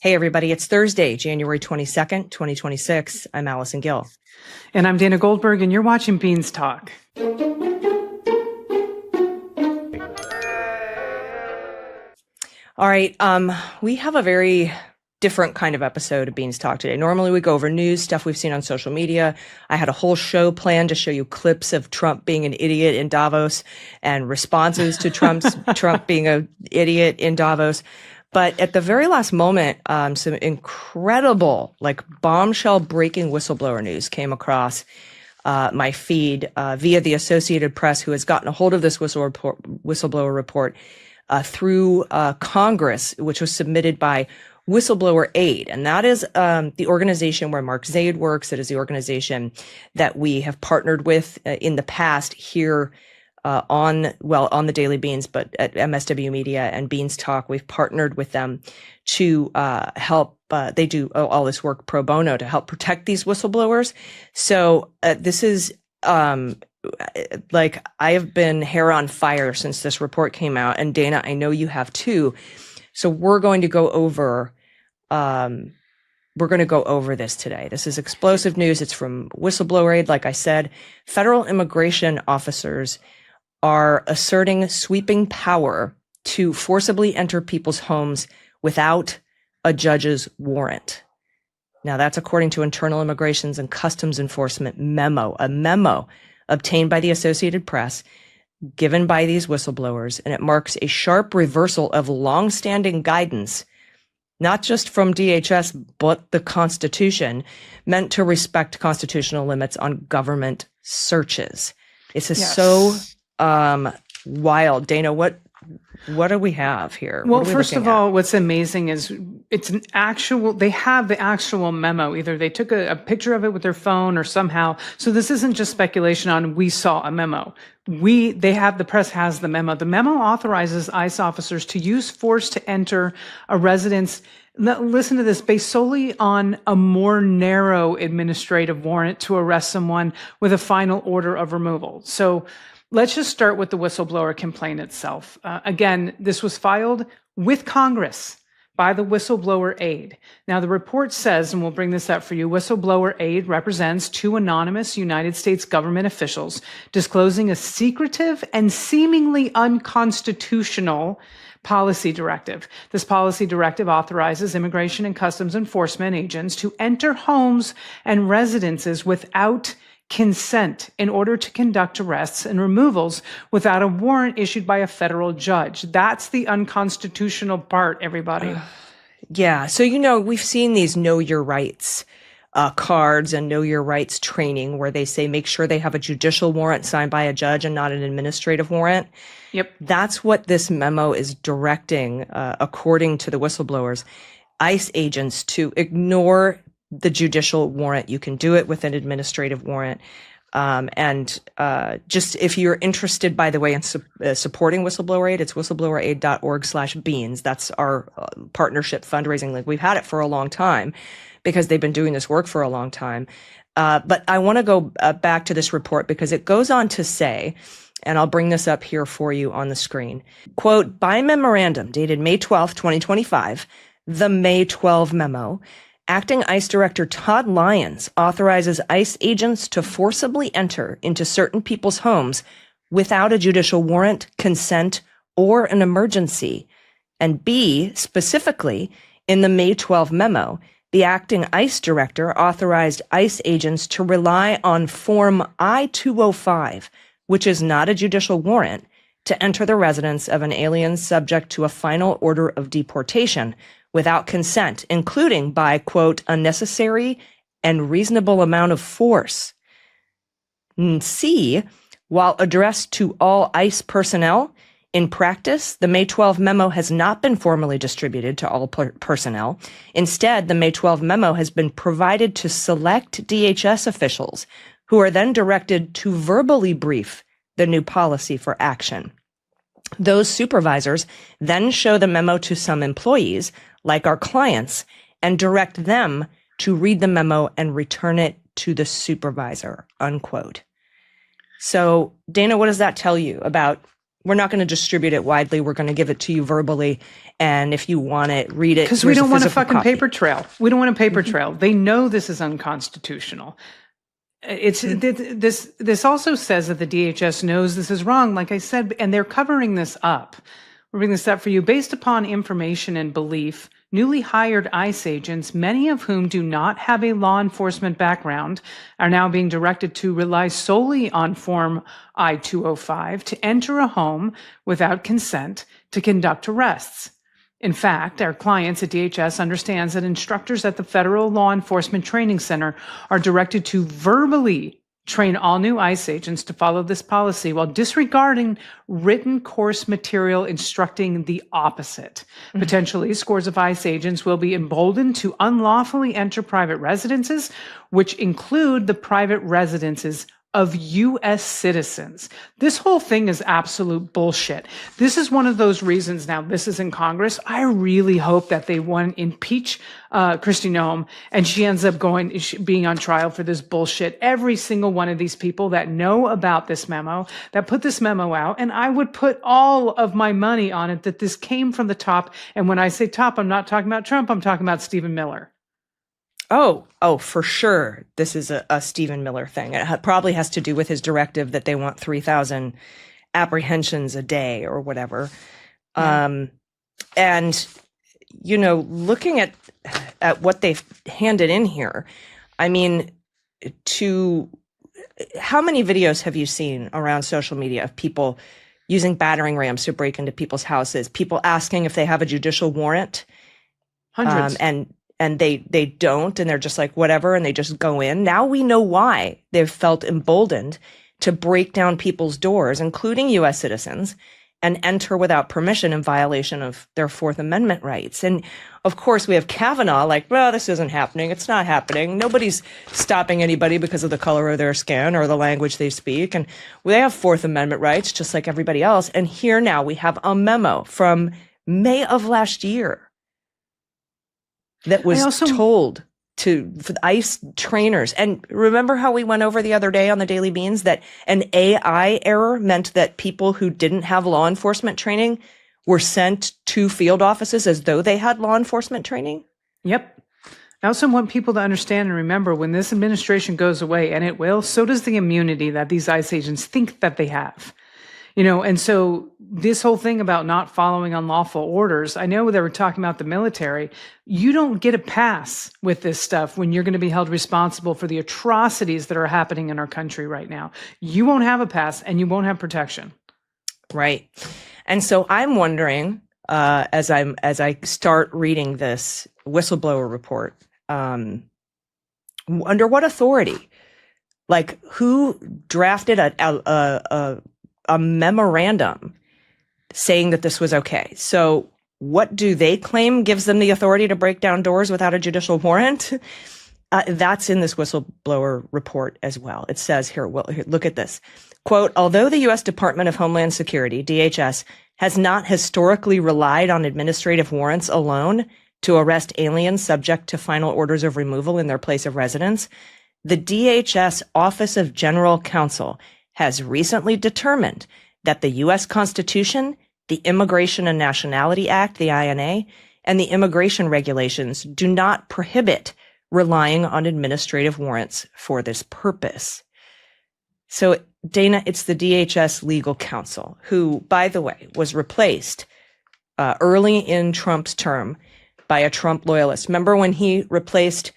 Hey, everybody. It's Thursday, January 22nd, 2026. I'm Allison Gill. And I'm Dana Goldberg, and you're watching Beans Talk. All right. We have a very different kind of episode of Beans Talk today. Normally we go over news, stuff we've seen on social media. I had a whole show planned to show you clips of Trump being an idiot in Davos and responses to Trump being an idiot in Davos. But at the very last moment, some incredible, bombshell breaking whistleblower news came across my feed via the Associated Press, who has gotten a hold of this whistleblower report through Congress, which was submitted by Whistleblower Aid. And that is the organization where Mark Zaid works. It is the organization that we have partnered with in the past here on the Daily Beans, but at MSW Media and Beans Talk. We've partnered with them to help. They do all this work pro bono to help protect these whistleblowers. So this is I have been hair on fire since this report came out. And Dana, I know you have too. So we're going to go over this today. This is explosive news. It's from Whistleblower Aid. Like I said, federal immigration officers are asserting sweeping power to forcibly enter people's homes without a judge's warrant. Now, that's according to Internal Immigrations and Customs Enforcement memo, a memo obtained by the Associated Press, given by these whistleblowers, and it marks a sharp reversal of longstanding guidance, not just from DHS, but the Constitution, meant to respect constitutional limits on government searches. This is so wild. Dana, what do we have here? Well, first of all, what's amazing is they have the actual memo. Either they took a picture of it with their phone or somehow. So this isn't just speculation on we saw a memo. The press has the memo. The memo authorizes ICE officers to use force to enter a residence. Listen to this, based solely on a more narrow administrative warrant to arrest someone with a final order of removal. So let's just start with the whistleblower complaint itself. Again, this was filed with Congress by the Whistleblower Aid. Now, the report says, and we'll bring this up for you, Whistleblower Aid represents two anonymous United States government officials disclosing a secretive and seemingly unconstitutional policy directive. This policy directive authorizes Immigration and Customs Enforcement agents to enter homes and residences without consent in order to conduct arrests and removals without a warrant issued by a federal judge. That's the unconstitutional part, everybody. Yeah. So, we've seen these Know Your Rights cards and Know Your Rights training where they say make sure they have a judicial warrant signed by a judge and not an administrative warrant. Yep. That's what this memo is directing, according to the whistleblowers, ICE agents to ignore the judicial warrant. You can do it with an administrative warrant. Just if you're interested, by the way, in supporting Whistleblower Aid, it's whistleblower.aid.org/beans. That's our partnership fundraising link. We've had it for a long time because they've been doing this work for a long time. But I want to go back to this report because it goes on to say, and I'll bring this up here for you on the screen, quote, by memorandum dated May 12, 2025, the May 12 memo, Acting ICE Director Todd Lyons authorizes ICE agents to forcibly enter into certain people's homes without a judicial warrant, consent, or an emergency. And B, specifically, in the May 12 memo, the Acting ICE Director authorized ICE agents to rely on Form I-205, which is not a judicial warrant, to enter the residence of an alien subject to a final order of deportation without consent, including by, quote, a necessary and reasonable amount of force. C, while addressed to all ICE personnel, in practice, the May 12 memo has not been formally distributed to all personnel. Instead, the May 12 memo has been provided to select DHS officials who are then directed to verbally brief the new policy for action. Those supervisors then show the memo to some employees, like our clients, and direct them to read the memo and return it to the supervisor, unquote. So, Dana, what does that tell you about we're not going to distribute it widely. We're going to give it to you verbally. And if you want it, read it. Because we don't want a fucking copy. paper trail. We don't want a paper trail. They know this is unconstitutional. This also says that the DHS knows this is wrong, like I said, and they're covering this up. We're bringing this up for you. Based upon information and belief, newly hired ICE agents, many of whom do not have a law enforcement background, are now being directed to rely solely on Form I-205 to enter a home without consent to conduct arrests. In fact, our clients at DHS understands that instructors at the Federal Law Enforcement Training Center are directed to verbally train all new ICE agents to follow this policy while disregarding written course material instructing the opposite. Potentially, scores of ICE agents will be emboldened to unlawfully enter private residences, which include the private residences of U.S. citizens. This whole thing is absolute bullshit. This is one of those reasons, now this is in Congress, I really hope that they impeach Kristi Noem and she ends up being on trial for this bullshit. Every single one of these people that know about this memo, that put this memo out, and I would put all of my money on it that this came from the top. And when I say top, I'm not talking about Trump, I'm talking about Stephen Miller. Oh, for sure. This is a Stephen Miller thing. It probably has to do with his directive that they want 3,000 apprehensions a day or whatever. Yeah. And, looking at what they've handed in here, I mean, how many videos have you seen around social media of people using battering rams to break into people's houses, people asking if they have a judicial warrant? Hundreds. And they don't, and they're just like, whatever, and they just go in. Now we know why they've felt emboldened to break down people's doors, including U.S. citizens, and enter without permission in violation of their Fourth Amendment rights. And of course, we have Kavanaugh like, well, this isn't happening. It's not happening. Nobody's stopping anybody because of the color of their skin or the language they speak. And they have Fourth Amendment rights, just like everybody else. And here now we have a memo from May of last year that was told for the ICE trainers. And remember how we went over the other day on the Daily Beans that an AI error meant that people who didn't have law enforcement training were sent to field offices as though they had law enforcement training? Yep. I also want people to understand and remember when this administration goes away, and it will, so does the immunity that these ICE agents think that they have. And so this whole thing about not following unlawful orders, I know they were talking about the military. You don't get a pass with this stuff when you're going to be held responsible for the atrocities that are happening in our country right now. You won't have a pass and you won't have protection. Right. And so I'm wondering, as I start reading this whistleblower report, under what authority? Like, who drafted a memorandum saying that this was okay? So what do they claim gives them the authority to break down doors without a judicial warrant? That's in this whistleblower report as well. It says here, look at this. Quote, although the U.S. Department of Homeland Security, DHS, has not historically relied on administrative warrants alone to arrest aliens subject to final orders of removal in their place of residence, the DHS Office of General Counsel has recently determined that the U.S. Constitution, the Immigration and Nationality Act, the INA, and the immigration regulations do not prohibit relying on administrative warrants for this purpose. So, Dana, it's the DHS legal counsel, who, by the way, was replaced early in Trump's term by a Trump loyalist. Remember when he replaced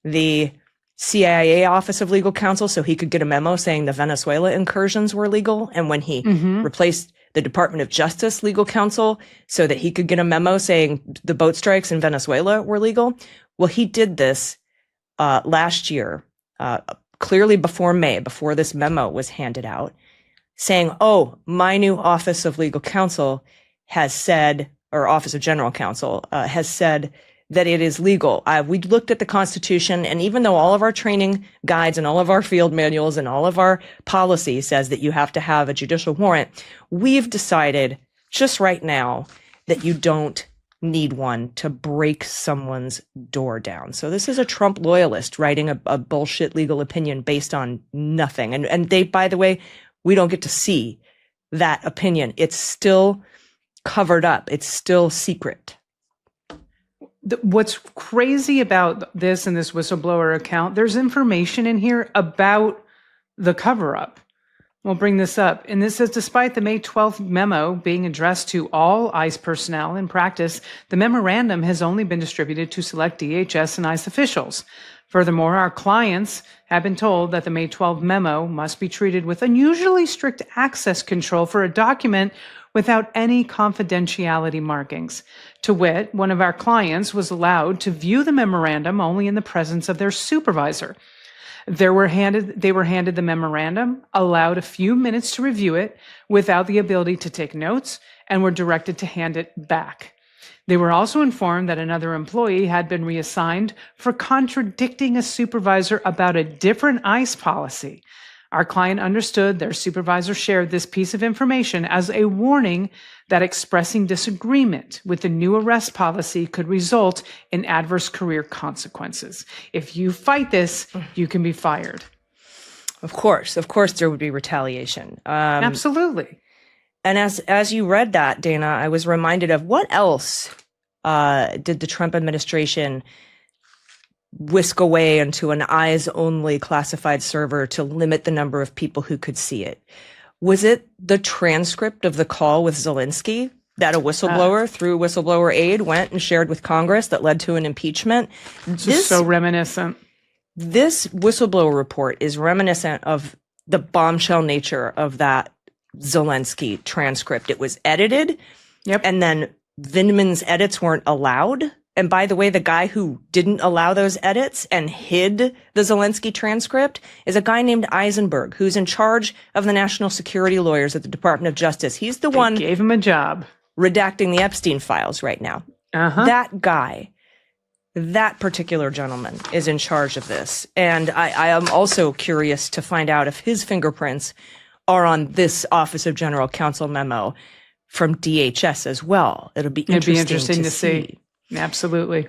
the CIA Office of Legal Counsel so he could get a memo saying the Venezuela incursions were legal? And when he replaced the Department of Justice Legal Counsel so that he could get a memo saying the boat strikes in Venezuela were legal? Well, he did this last year, clearly before May, before this memo was handed out, saying, oh, my new Office of Legal Counsel has said, or Office of General Counsel has said that it is legal. We looked at the Constitution, and even though all of our training guides and all of our field manuals and all of our policy says that you have to have a judicial warrant, we've decided just right now that you don't need one to break someone's door down. So this is a Trump loyalist writing a bullshit legal opinion based on nothing. And they, by the way, we don't get to see that opinion. It's still covered up. It's still secret. What's crazy about this and this whistleblower account, there's information in here about the cover-up. We'll bring this up. And this says, despite the May 12th memo being addressed to all ICE personnel in practice, the memorandum has only been distributed to select DHS and ICE officials. Furthermore, our clients have been told that the May 12th memo must be treated with unusually strict access control for a document without any confidentiality markings. To wit, one of our clients was allowed to view the memorandum only in the presence of their supervisor. They were handed the memorandum, allowed a few minutes to review it without the ability to take notes, and were directed to hand it back. They were also informed that another employee had been reassigned for contradicting a supervisor about a different ICE policy. Our client understood their supervisor shared this piece of information as a warning that expressing disagreement with the new arrest policy could result in adverse career consequences. If you fight this, you can be fired. Of course there would be retaliation. Absolutely. And as you read that, Dana, I was reminded of what else did the Trump administration whisk away into an eyes-only classified server to limit the number of people who could see it? Was it the transcript of the call with Zelensky that a whistleblower through whistleblower aid went and shared with Congress that led to an impeachment? This is so reminiscent. This whistleblower report is reminiscent of the bombshell nature of that Zelensky transcript. It was edited, and then Vindman's edits weren't allowed. And by the way, the guy who didn't allow those edits and hid the Zelensky transcript is a guy named Eisenberg, who's in charge of the national security lawyers at the Department of Justice. He's the one gave him a job redacting the Epstein files right now. That guy, that particular gentleman, is in charge of this. And I am also curious to find out if his fingerprints are on this Office of General Counsel memo from DHS as well. It'd be interesting to see. Absolutely.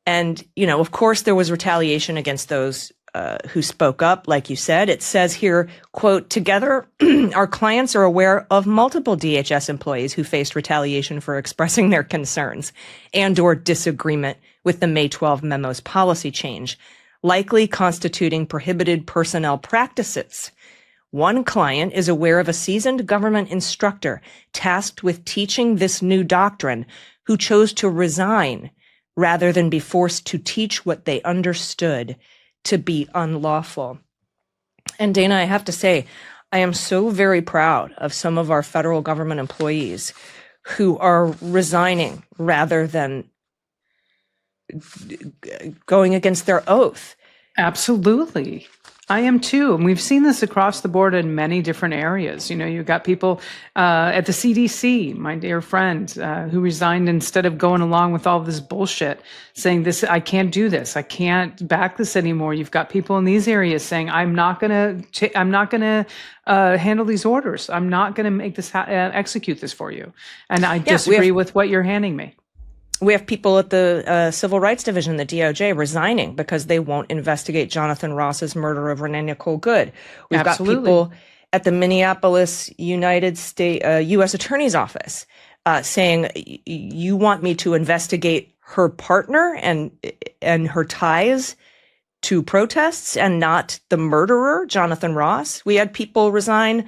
And, of course, there was retaliation against those who spoke up, like you said. It says here, quote, together, our clients are aware of multiple DHS employees who faced retaliation for expressing their concerns and or disagreement with the May 12 memo's policy change, likely constituting prohibited personnel practices. One client is aware of a seasoned government instructor tasked with teaching this new doctrine who chose to resign rather than be forced to teach what they understood to be unlawful. And Dana, I have to say, I am so very proud of some of our federal government employees who are resigning rather than going against their oath. Absolutely. I am too. And we've seen this across the board in many different areas. You've got people at the CDC, my dear friend, who resigned instead of going along with all this bullshit, saying I can't do this. I can't back this anymore. You've got people in these areas saying, I'm not going to handle these orders. I'm not going to make this execute this for you. And I disagree with what you're handing me. We have people at the Civil Rights Division, the DOJ, resigning because they won't investigate Jonathan Ross's murder of Renee Nicole Good. We've got people at the Minneapolis U.S. Attorney's Office saying, you want me to investigate her partner and her ties to protests and not the murderer, Jonathan Ross? We had people resign.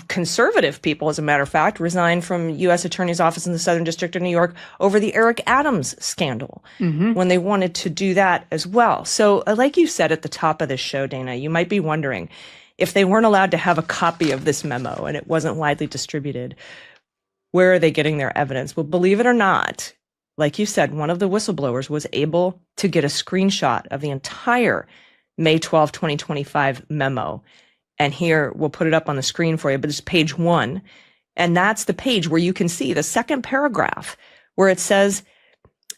Conservative people, as a matter of fact, resigned from U.S. Attorney's Office in the Southern District of New York over the Eric Adams scandal when they wanted to do that as well. So like you said at the top of this show, Dana, you might be wondering if they weren't allowed to have a copy of this memo and it wasn't widely distributed, where are they getting their evidence? Well, believe it or not, like you said, one of the whistleblowers was able to get a screenshot of the entire May 12, 2025 memo. And here, we'll put it up on the screen for you, but it's page 1. And that's the page where you can see the second paragraph where it says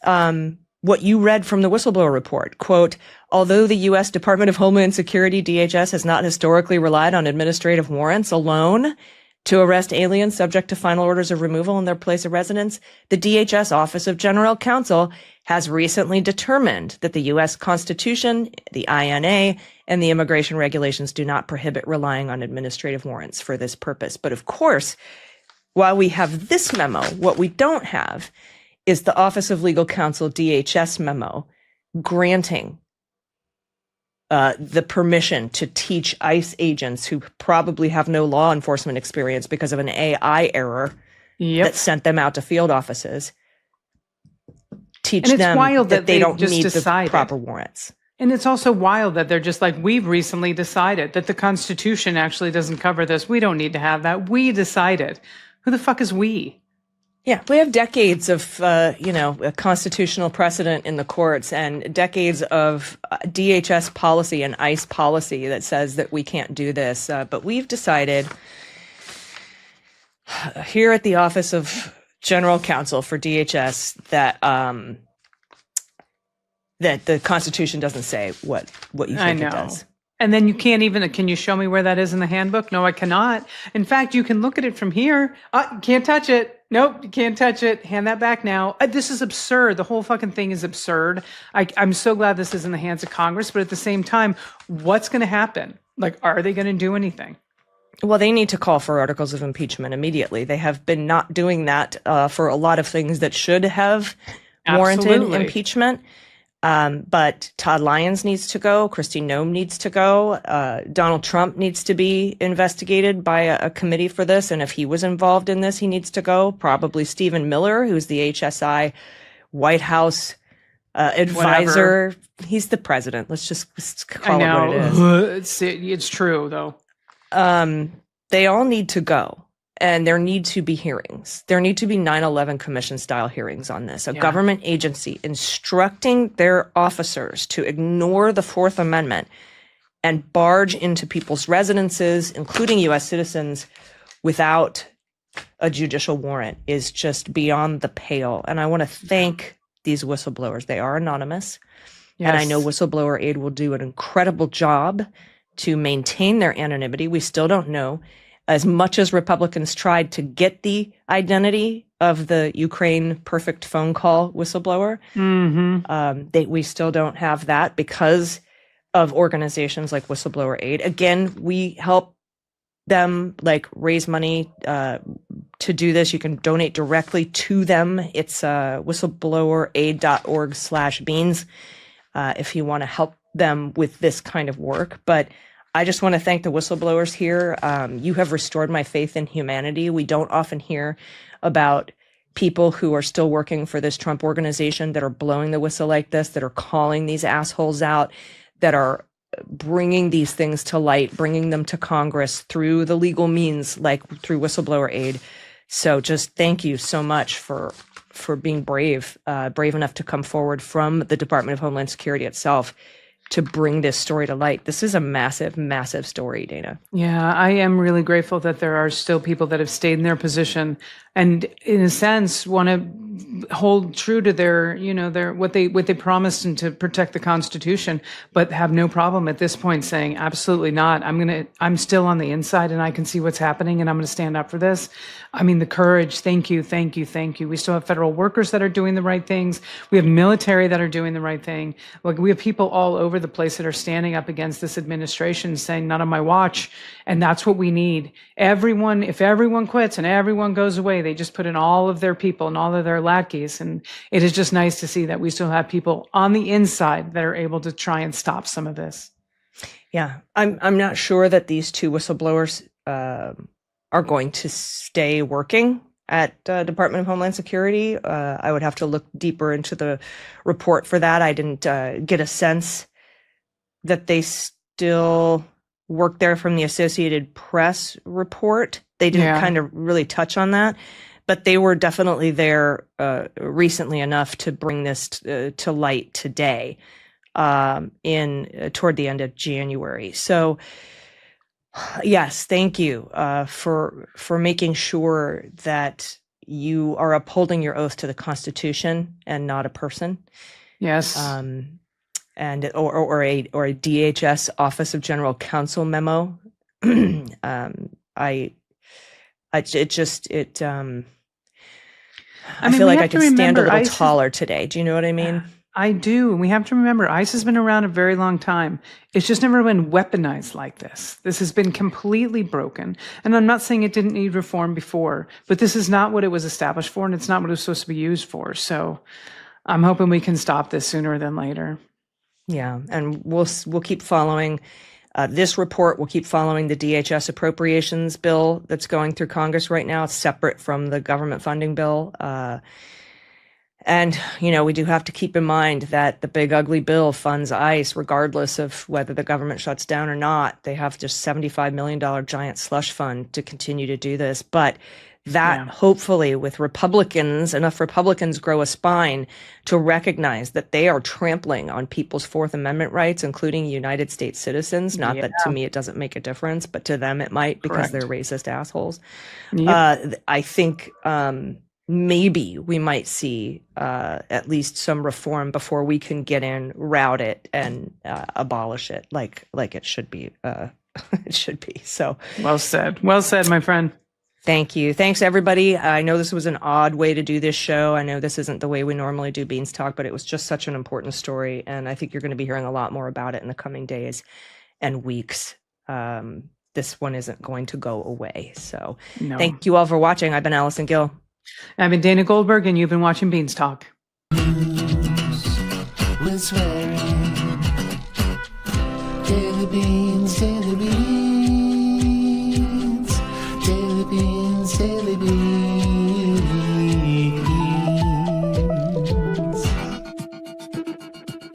what you read from the whistleblower report. Quote, although the U.S. Department of Homeland Security, DHS, has not historically relied on administrative warrants alone to arrest aliens subject to final orders of removal in their place of residence, the DHS Office of General Counsel has recently determined that the U.S. Constitution, the INA, and the immigration regulations do not prohibit relying on administrative warrants for this purpose. But of course, while we have this memo, what we don't have is the Office of Legal Counsel DHS memo granting the permission to teach ICE agents who probably have no law enforcement experience because of an AI error that sent them out to field offices, teach them that they don't need the proper warrants. And it's also wild that they're just like, we've recently decided that the Constitution actually doesn't cover this. We don't need to have that. We decided. Who the fuck is we? Yeah, we have decades of, a constitutional precedent in the courts and decades of DHS policy and ICE policy that says that we can't do this. But we've decided here at the Office of General Counsel for DHS that that the Constitution doesn't say what you think it does. And then you can't even, can you show me where that is in the handbook? No, I cannot. In fact, you can look at it from here. Can't touch it. Nope, you can't touch it. Hand that back now. This is absurd. The whole fucking thing is absurd. I'm so glad this is in the hands of Congress, but at the same time, what's going to happen? Like, are they going to do anything? Well, they need to call for articles of impeachment immediately. They have been not doing that for a lot of things that should have warranted impeachment. But Todd Lyons needs to go. Kristi Noem needs to go. Donald Trump needs to be investigated by a committee for this. And if he was involved in this, he needs to go. Probably Stephen Miller, who's the HSI White House advisor. Whatever. He's the president. Let's just call it what it is. It's true, though. They all need to go. And there need to be hearings. There need to be 9/11 commission style hearings on this. A government agency instructing their officers to ignore the Fourth Amendment and barge into people's residences, including U.S. citizens, without a judicial warrant is just beyond the pale. And I want to thank these whistleblowers. They are anonymous. Yes. And I know Whistleblower Aid will do an incredible job to maintain their anonymity. We still don't know. As much as Republicans tried to get the identity of the Ukraine perfect phone call whistleblower, we still don't have that because of organizations like Whistleblower Aid. Again, we help them raise money to do this. You can donate directly to them. It's whistleblower.aid.org/beans if you want to help them with this kind of work. But I just want to thank the whistleblowers here. You have restored my faith in humanity. We don't often hear about people who are still working for this Trump organization that are blowing the whistle like this, that are calling these assholes out, that are bringing these things to light, bringing them to Congress through the legal means, like through Whistleblower Aid. So just thank you so much for being brave enough to come forward from the Department of Homeland Security itself to bring this story to light. This is a massive, massive story, Dana. Yeah, I am really grateful that there are still people that have stayed in their position and, in a sense, want to hold true to their what they promised and to protect the Constitution, but have no problem at this point saying absolutely not. I'm still on the inside and I can see what's happening and I'm going to stand up for this. I mean, the courage. Thank you. We still have federal workers that are doing the right things. We have military that are doing the right thing. We have people all over the place that are standing up against this administration saying not on my watch. And that's what we need. If everyone quits and everyone goes away, they just put in all of their people and all of their lackeys. And it is just nice to see that we still have people on the inside that are able to try and stop some of this. Yeah, I'm not sure that these two whistleblowers are going to stay working at Department of Homeland Security. I would have to look deeper into the report for that. I didn't get a sense that they still work there from the Associated Press report. They didn't kind of really touch on that, but they were definitely there recently enough to bring this to light today toward the end of January. So yes, thank you for making sure that you are upholding your oath to the Constitution and not a person. Yes. And or a DHS Office of General Counsel memo. I mean, feel we like I have to could stand a remember little ICE is- taller today. Do you know what I mean? I do. And we have to remember ICE has been around a very long time. It's just never been weaponized like this. This has been completely broken. And I'm not saying it didn't need reform before, but this is not what it was established for, and it's not what it was supposed to be used for. So I'm hoping we can stop this sooner than later. Yeah, and we'll keep following this report. We'll keep following the DHS appropriations bill that's going through Congress right now. It's separate from the government funding bill. And, we do have to keep in mind that the big ugly bill funds ICE regardless of whether the government shuts down or not. They have just $75 million giant slush fund to continue to do this. But that hopefully with enough Republicans grow a spine to recognize that they are trampling on people's Fourth Amendment rights, including United States citizens. Not that to me it doesn't make a difference, but to them it might because they're racist assholes. Yep. I think maybe we might see at least some reform before we can get in, route it, and abolish it like it should be. It should be. So well said, my friend. Thank you. Thanks, everybody. I know this was an odd way to do this show. I know this isn't the way we normally do Beans Talk, but it was just such an important story, and I think you're going to be hearing a lot more about it in the coming days and weeks. This one isn't going to go away. So Thank you all for watching. I've been Allison Gill. I've been Dana Goldberg, and you've been watching Beans Talk. We're swearing. Daily beans, daily beans. Daily beans, daily beans.